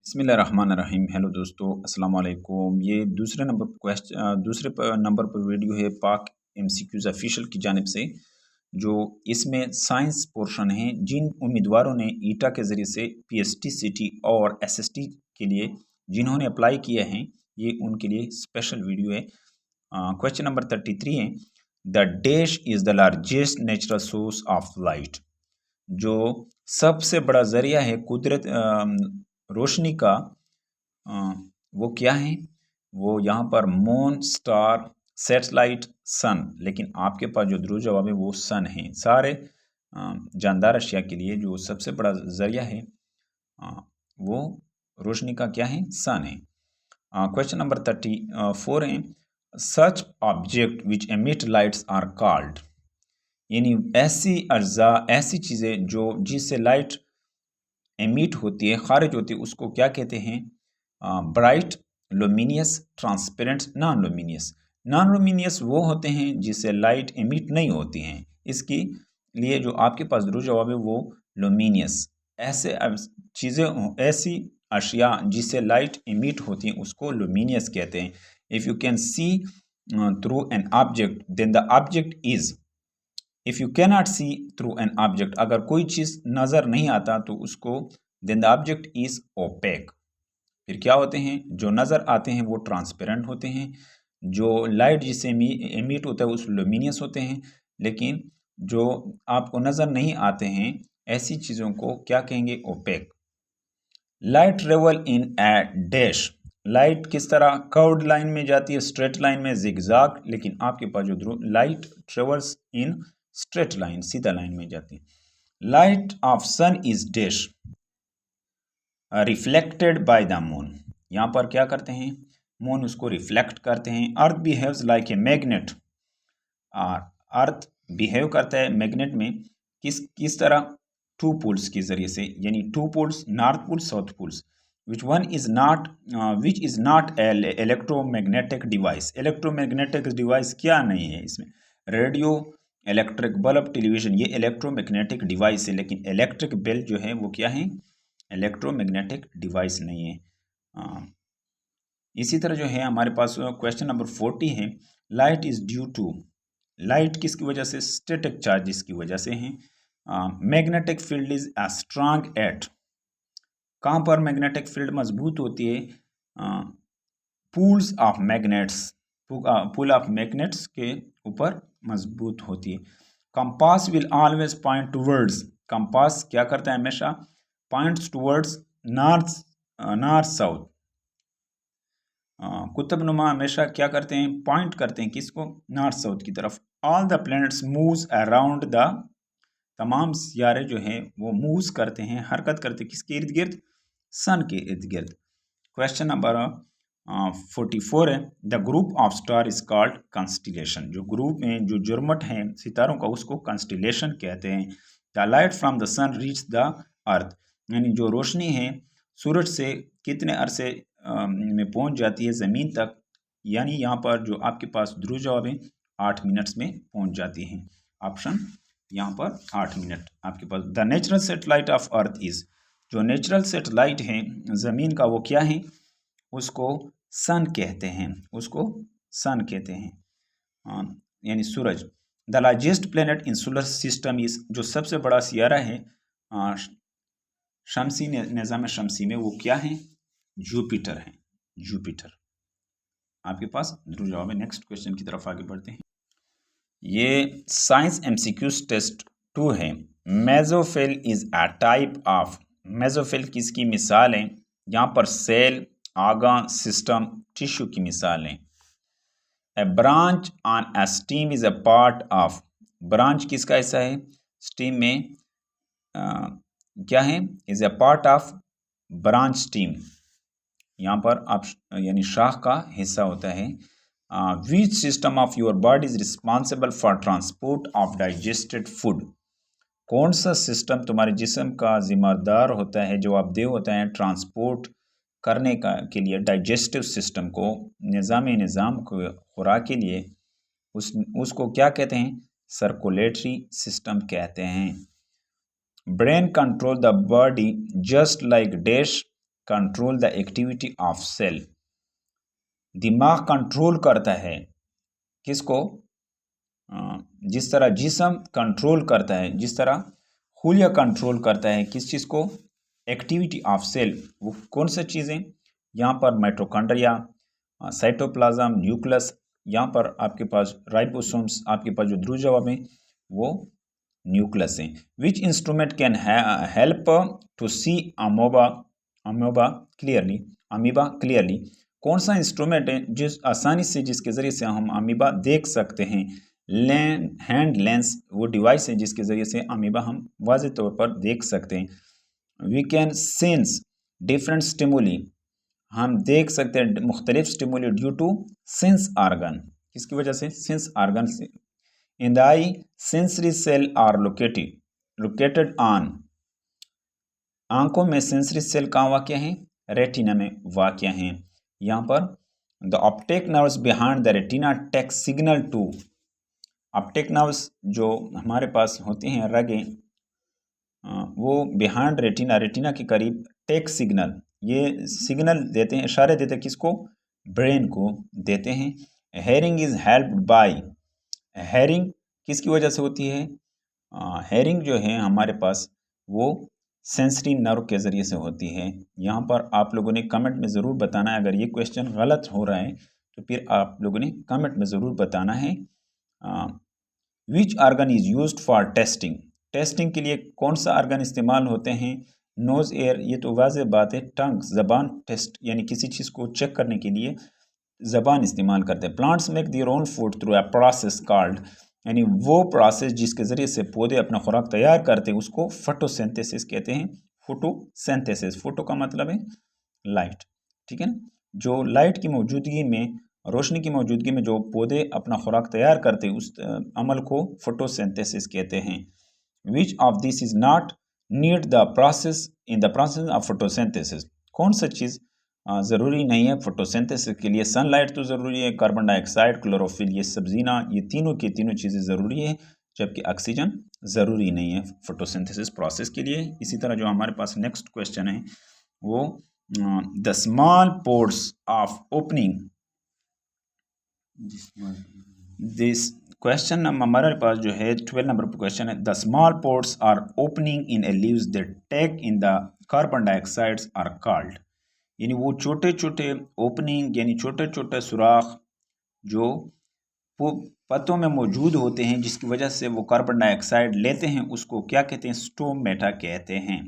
बिस्मिल्लाहिर्रहमानिर्रहीम। हेलो दोस्तों, अस्सलाम वालेकुम। ये दूसरे नंबर पर वीडियो है पाक एमसीक्यूज़ ऑफिशियल की जानिब से, जो इसमें साइंस पोर्शन है। जिन उम्मीदवारों ने ईटा के ज़रिए से पीएसटी सिटी और एसएसटी के लिए जिन्होंने अप्लाई किया है, ये उनके लिए स्पेशल वीडियो है। क्वेश्चन नंबर 33 है, the dash is the largest natural source of light. जो सबसे बड़ा ज़रिया है कुदरत रोशनी का, अ, वो क्या है? वो यहाँ पर मून, स्टार, सैटेलाइट, सन। लेकिन आपके पास जो दुरुस्त जवाब है वो सन है। सारे जानदार अशिया के लिए जो सबसे बड़ा ज़रिया है वो रोशनी का क्या है? सन है। क्वेश्चन नंबर 34 है, such object which emit lights are called. यानी ऐसी अज्जा, ऐसी चीज़ें जो जिससे लाइट एमिट होती है, खारिज होती है, उसको क्या कहते हैं? Bright, luminous, transparent, non luminous. Non luminous वो होते हैं जिससे लाइट एमिट नहीं होती हैं। इसके लिए जो आपके पास दुरुस्त जवाब है वो लुमिनियस। ऐसे चीज़ें, ऐसी अशिया जिससे लाइट एमिट होती हैं उसको लुमिनियस कहते हैं। If you can see through an object then the object is. If you cannot see through an object, अगर कोई चीज़ नज़र नहीं आता तो उसको then the object is opaque. फिर क्या होते हैं? जो नज़र आते हैं वो ट्रांसपेरेंट होते हैं। जो लाइट जिससे एमिट होता है उस लुमिनियस होते हैं। लेकिन जो आपको नज़र नहीं आते हैं ऐसी चीज़ों को क्या कहेंगे? Opaque. Light travel in a dash. Light किस तरह? कर्व्ड लाइन में जाती है, स्ट्रेट लाइन में, जिगजैग। लेकिन आपके पास जो light travels in straight line, सीधा लाइन में जाती है। Light of sun is dash reflected by the moon. यहाँ पर क्या करते हैं? मून उसको रिफ्लेक्ट करते हैं। Earth behaves like a magnet. Earth behave करता है मैग्नेट में। किस तरह? टू पोल्स के जरिए से, यानी two poles, north pole, south poles. Which is not electromagnetic device. Electromagnetic device क्या नहीं है इसमें? रेडियो, इलेक्ट्रिक बल्ब, टेलीविजन, ये इलेक्ट्रोमैग्नेटिक डिवाइस है। लेकिन इलेक्ट्रिक बेल जो है वो क्या है? इलेक्ट्रोमैग्नेटिक डिवाइस नहीं है। इसी तरह जो है हमारे पास क्वेश्चन नंबर 40 है, light is due to. Light किसकी वजह से? स्टैटिक चार्जेस की वजह से है। Magnetic field is strong at. कहाँ पर मैग्नेटिक फील्ड मजबूत होती है? Poles of magnets, pole of magnets के ऊपर मजबूत होती है। Compass will always point towards. Compass क्या करता है? हमेशा पॉइंट्स टूवर्ड्स नॉर्थ साउथ। कुतुबनुमा हमेशा क्या करते हैं? पॉइंट करते हैं किसको? नॉर्थ साउथ की तरफ। All the planets moves around the. तमाम सियारे जो हैं वो मूव्स करते हैं, हरकत करते हैं किसके इर्द गिर्द? सन के इर्द गिर्द। क्वेश्चन नंबर 44 है, the group of star is called constellation. जो ग्रुप में जो जुर्मट हैं सितारों का उसको कंस्टिलेशन कहते हैं। The light from the sun reach the earth. यानी जो रोशनी है सूरज से कितने अरसे में पहुंच जाती है ज़मीन तक? यानी यहाँ पर जो आपके पास दुरुस्त जवाब है 8 मिनट्स में पहुंच जाती है। ऑप्शन यहाँ पर 8 मिनट आपके पास। The natural satellite of earth is. जो नेचुरल सेटेलाइट है ज़मीन का वो क्या है? उसको सन कहते हैं, उसको सन कहते हैं, यानी सूरज। The largest planet in solar system is. जो सबसे बड़ा सियारा है शमसी निज़ाम शमसी में वो क्या है? जुपिटर है, जुपिटर। आपके पास दुरुस्त जवाब है। नेक्स्ट क्वेश्चन की तरफ आगे बढ़ते हैं। ये साइंस एमसीक्यूज टेस्ट 2 है। Mesophyll is a type of. Mesophyll किसकी मिसाल है? यहाँ पर सेल, आर्गन, सिस्टम, टिश्यू की मिसाल है। A branch on a stem is a part of. Branch किसका हिस्सा है? स्टीम में क्या है? Is a part of branch stem. यहाँ पर आप यानी शाख का हिस्सा होता है। Which system of your body is responsible for transport of digested food. कौन सा सिस्टम तुम्हारे जिस्म का जिम्मेदार होता है, जवाबदेह होता है ट्रांसपोर्ट करने का के लिए डाइजेस्टिव सिस्टम को, निज़ाम को, खुराक के लिए? उसको क्या कहते हैं? सर्कुलेटरी सिस्टम कहते हैं। Brain control the body just like dash control the activity of cell. दिमाग कंट्रोल करता है किसको? जिस तरह जिस्म कंट्रोल करता है, जिस तरह हुलिया कंट्रोल करता है किस चीज़ को? Activity of cell. वो कौन सी चीज़ें? यहाँ पर माइटोकॉन्ड्रिया, साइटोप्लाज्म, न्यूक्लियस, यहाँ पर आपके पास राइबोसोम्स, आपके पास जो ध्रुव जवाब है वो न्यूक्लियस है। Which instrument can help to see amoeba clearly? कौन सा इंस्ट्रूमेंट है जिस आसानी से जिसके ज़रिए से हम अमीबा देख सकते हैं? हैंड लेंस वो डिवाइस है जिसके ज़रिए से अमीबा हम वाज़ेह तौर पर देख सकते हैं। We can sense different stimuli, हम देख सकते हैं मुख्तलिफ stimuli due to sense organ. किसकी वजह से? सेंस आर्गन से। In the eye sensory cell are located on, आंखों में सेंसरी सेल कहाँ वाक़या हैं? रेटिना में वाक़या हैं। यहाँ पर the optic nerves behind the retina take signal to, optic nerves जो हमारे पास होती हैं रगें, वो बिहाइंड रेटिना के करीब टेक सिग्नल, ये सिग्नल देते हैं, इशारे देते हैं किसको? ब्रेन को देते हैं। Hearing is helped bye, hearing किसकी वजह से होती है? हेयरिंग जो है हमारे पास वो सेंसरी नर्व के ज़रिए से होती है। यहाँ पर आप लोगों ने कमेंट में ज़रूर बताना है, अगर ये क्वेश्चन गलत हो रहा है तो फिर आप लोगों ने कमेंट में ज़रूर बताना है। Which organ is used for tasting, tasting के लिए कौन सा आर्गन इस्तेमाल होते हैं? नोज़, एयर, ये तो वाज़ेह बात है। टंग, ज़बान टेस्ट, यानी किसी चीज़ को चेक करने के लिए ज़बान इस्तेमाल करते हैं। Plants make their own food through a process called, यानी वो प्रोसेस जिसके ज़रिए से पौधे अपना खुराक तैयार करते हैं उसको फोटोसिंथेसिस कहते हैं। फोटोसिंथेसिस, फोटो का मतलब है लाइट, ठीक है ना? जो लाइट की मौजूदगी में, रोशनी की मौजूदगी में जो पौधे अपना खुराक तैयार करते हैं उस अमल को फोटोसिंथेसिस कहते हैं। Which of this is not need the process in the process of photosynthesis, कौन सा चीज़ ज़रूरी नहीं है फोटोसिंथेसिस के लिए? सनलाइट तो ज़रूरी है, कार्बन डाइऑक्साइड, क्लोरोफिल, ये सब्जीना, ये तीनों की तीनों चीज़ें ज़रूरी है, जबकि ऑक्सीजन ज़रूरी नहीं है फोटोसिंथेसिस प्रोसेस के लिए। इसी तरह जो हमारे पास नेक्स्ट क्वेश्चन है वो the small pores of opening, this question हमारे पास जो है 12 नंबर पर क्वेश्चन है। The small pores are opening in a leaves that take in the carbon dioxides are called, यानी वो छोटे छोटे ओपनिंग यानी छोटे छोटे सुराख जो पत्तों में मौजूद होते हैं जिसकी वजह से वो कार्बन डाइऑक्साइड लेते हैं उसको क्या कहते हैं? स्टोमेटा कहते हैं।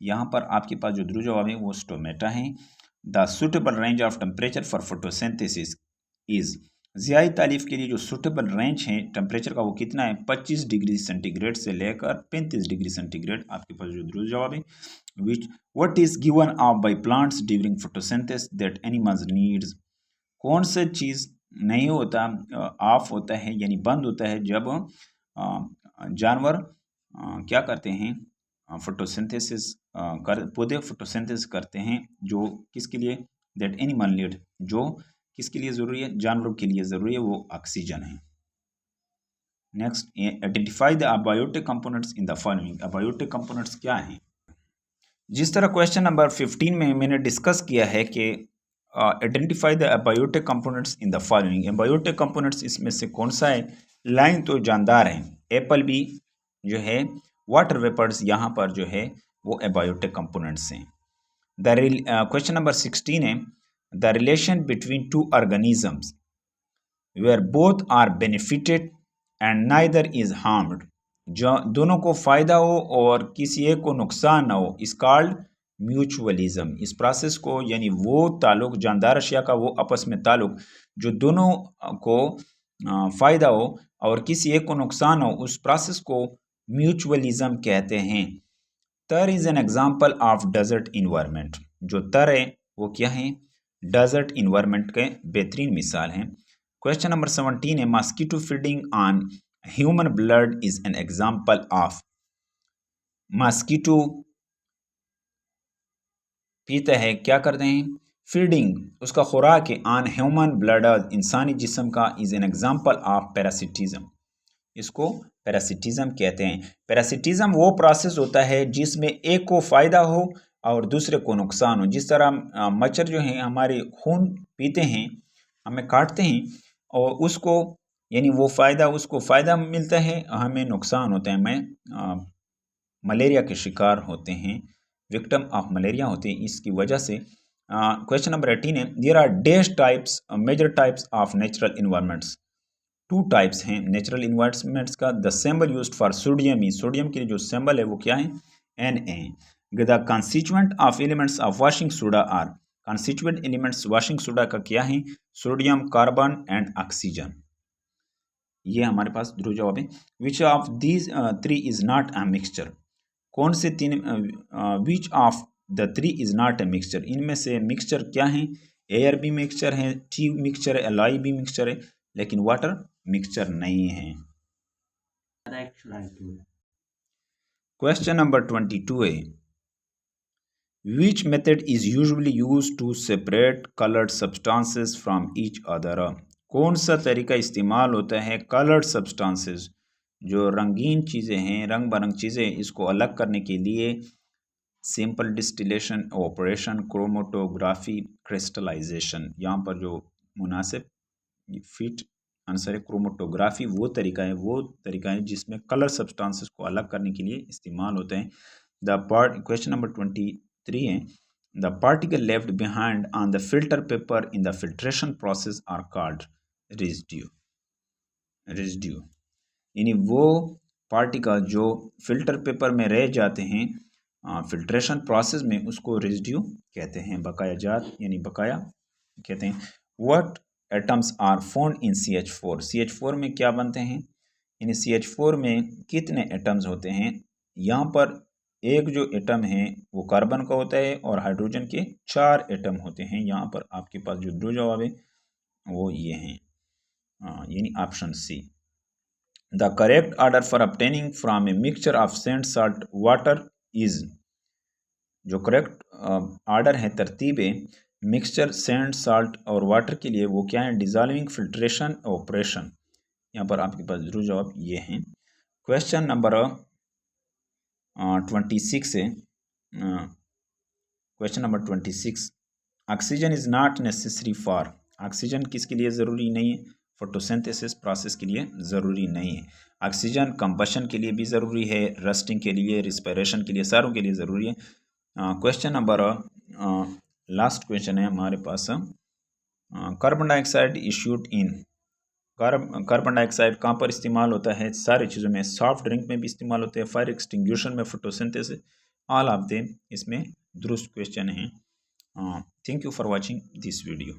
यहाँ पर आपके पास जो ध्रुव जवाब है वो स्टोमेटा है। The suitable range of temperature for photosynthesis is, ज़ियाई तालीफ के लिए जो सुटेबल रेंज है टेम्परेचर का वो कितना है? 25 डिग्री सेंटीग्रेड से लेकर 35 डिग्री सेंटीग्रेड, आपके पास जो ध्रुव जवाब है। What is given of by plants during photosynthesis that animals needs, कौन सा चीज़ नहीं होता, ऑफ होता है यानी बंद होता है जब जानवर क्या करते हैं? फोटोसिंथेसिस पौधे फोटोसिंथेसिस करते हैं, जो किसके लिए? दैट एनिमल नीड, जो किसके लिए ज़रूरी है? जानवरों के लिए ज़रूरी है, वो ऑक्सीजन है। Next, identify the abiotic components in the following, abiotic components क्या हैं? जिस तरह क्वेश्चन नंबर 15 में मैंने डिस्कस किया है कि identify the abiotic components in the following, abiotic components इसमें से कौन सा है? लाइन तो जानदार है, एप्पल भी जो है, वाटर वेपर्स यहाँ पर जो है वो एबायोटिक कंपोनेंट्स हैं। द क्वेश्चन नंबर 16 है the relation between two organisms where both are benefited and neither is harmed, जो दोनों को फ़ायदा हो और किसी एक को नुकसान ना हो, इस कॉल्ड म्यूचुअलिज्म। इस प्रोसेस को यानी वो ताल्लुक, जानदार अशिया का वो आपस में ताल्लुक जो दोनों को फ़ायदा हो और किसी एक को नुकसान हो, उस प्रोसेस को म्यूचुअलिज्म कहते हैं। Thar is an example of desert environment, जो तर है वो क्या है? डेजर्ट इन्वायरमेंट के बेहतरीन मिसाल हैं। क्वेश्चन नंबर 17 है mosquito feeding on human blood is an example of, mosquito पीता है, क्या करते हैं? फीडिंग, उसका खुराक है, ऑन ह्यूमन ब्लड, इंसानी जिस्म का, is an example of parasitism, इसको पैरासिटिज्म कहते हैं। पैरासिटिज्म वो प्रोसेस होता है जिसमें एक को फ़ायदा हो और दूसरे को नुकसान हो। जिस तरह मच्छर जो हैं हमारे खून पीते हैं, हमें काटते हैं, और उसको यानी वो फ़ायदा, उसको फ़ायदा मिलता है, हमें नुकसान होता है, हमें मलेरिया के शिकार होते हैं, विक्टिम ऑफ मलेरिया होते हैं इसकी वजह से। क्वेश्चन नंबर 18 है, there are dash types major types of natural environments. Two types हैं नेचुरल इन्वायरमेंट्स का। The symbol used for sodium is, sodium के लिए जो सिंबल है वो क्या है, Na। The constituent of elements of washing soda are, constituent elements washing soda का क्या है, सोडियम, कार्बन एंड ऑक्सीजन। ये हमारे पास ध्रुव जवाब है। Which of these three is not a mixture, कौन से तीन, which of the three is not a mixture, इनमें से मिक्सचर क्या है, एयर भी मिक्सचर है, टी मिक्सचर है, एलॉय भी मिक्सचर है, लेकिन वाटर मिक्सचर नहीं है। क्वेश्चन नंबर 22 है, which method is usually used to separate coloured substances from each other, कौन सा तरीका इस्तेमाल होता है कलर्ड सब्सटेंसेस, जो रंगीन चीज़ें हैं, रंग बरंग चीज़ें, इसको अलग करने के लिए, simple distillation, operation, chromatography, crystallization. यहाँ पर जो मुनासिब फिट आंसर है क्रोमेटोग्राफी, वो तरीका है जिसमें कलर सब्सटेंसेस को अलग करने के लिए इस्तेमाल होते हैं। क्वेश्चन नंबर 23 है, the particle left behind on the filter paper in the filtration process are called residue, यानी वो पार्टिकल जो फिल्टर पेपर में रह जाते हैं फिल्ट्रेशन प्रोसेस में, उसको रेजिड्यू कहते हैं, बकाया जात यानी बकाया कहते हैं। What atoms are found in CH4, CH4 में क्या बनते हैं, यानी CH4 में कितने एटम्स होते हैं। यहाँ पर एक जो एटम है वो कार्बन का होता है और हाइड्रोजन के 4 एटम होते हैं। यहाँ पर आपके पास जो दो जवाब है वो ये हैं, यानी option C. The correct order for obtaining from a mixture of sand, salt, water is, जो करेक्ट ऑर्डर है, तरतीब है मिक्सचर सैंड, साल्ट और वाटर के लिए, वो क्या है, डिजॉल्विंग, फिल्ट्रेशन, ऑपरेशन। यहाँ पर आपके पास जरूर जवाब ये हैं। क्वेश्चन नंबर 26 है, question number 26, oxygen is not necessary for, oxygen किसके लिए ज़रूरी नहीं है, फोटोसिंथेसिस प्रोसेस के लिए ज़रूरी नहीं है। ऑक्सीजन कंबशन के लिए भी ज़रूरी है, रस्टिंग के लिए, रिस्पिरेशन के लिए, सारों के लिए ज़रूरी है। क्वेश्चन नंबर लास्ट क्वेश्चन है हमारे पास, carbon dioxide is used in, carbon dioxide कहाँ पर इस्तेमाल होता है, सारी चीज़ों में, सॉफ्ट ड्रिंक में भी इस्तेमाल होते हैं, फायर एक्सटिंग्विशन में, फोटोसिंथेसिस, ऑल ऑफ देम इसमें दुरुस्त क्वेश्चन हैं। Thank you for watching this video.